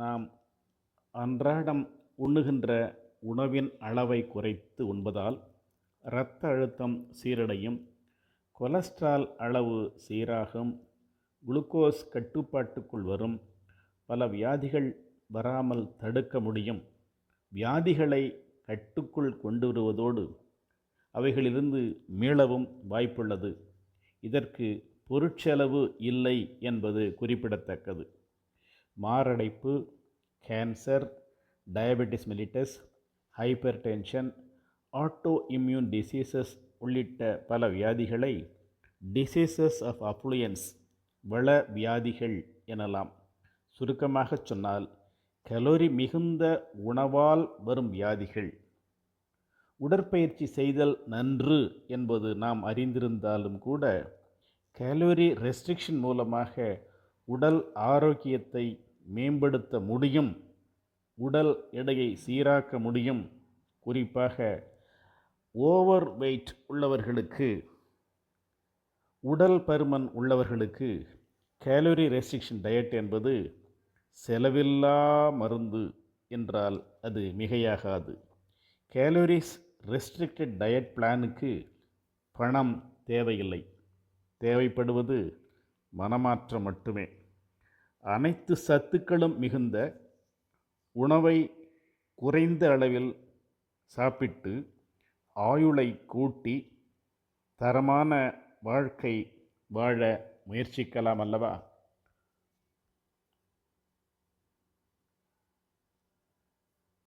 நாம் அன்றாடம் உண்ணுகின்ற உணவின் அளவை குறைத்து உண்பதால் இரத்த அழுத்தம் சீரடையும், கொலஸ்ட்ரால் அளவு சீராகும், குளுக்கோஸ் கட்டுப்பாட்டுக்குள் வரும், பல வியாதிகள் வராமல் தடுக்க முடியும். வியாதிகளை கட்டுக்குள் கொண்டு வருவதோடு அவைகளிலிருந்து மீளவும் வாய்ப்புள்ளது. இதற்கு பொருட்செலவு இல்லை என்பது குறிப்பிடத்தக்கது. மாரடைப்பு, cancer, diabetes mellitus, hyper tension, auto immune diseases உள்ளிட்ட பல வியாதிகளை டிசீசஸ் ஆஃப் அஃப்ளூயன்ஸ், வள வியாதிகள் எனலாம். சுருக்கமாக சொன்னால் கலோரி மிகுந்த உணவால் வரும் வியாதிகள். உடற்பயிற்சி செய்தல் நன்று என்பது நாம் அறிந்திருந்தாலும் கூட கலோரி ரெஸ்ட்ரிக்ஷன் மூலமாக உடல் ஆரோக்கியத்தை மேம்படுத்த முடியும், உடல் எடையை சீராக்க முடியும். குறிப்பாக ஓவர் வெயிட் உள்ளவர்களுக்கு, உடல் பருமன் உள்ளவர்களுக்கு கலோரி ரெஸ்ட்ரிக்ஷன் டயட் என்பது செலவில்லா மருந்து என்றால் அது மிகையாகாது. கேலோரிஸ் ரெஸ்ட்ரிக்டட் டயட் பிளானுக்கு பணம் தேவையில்லை, தேவைப்படுவது மனமாற்றம் மட்டுமே. அனைத்து சத்துக்களும் மிகுந்த உணவை குறைந்த அளவில் சாப்பிட்டு ஆயுளை கூட்டி தரமான வாழ்க்கை வாழ முயற்சிக்கலாம் அல்லவா?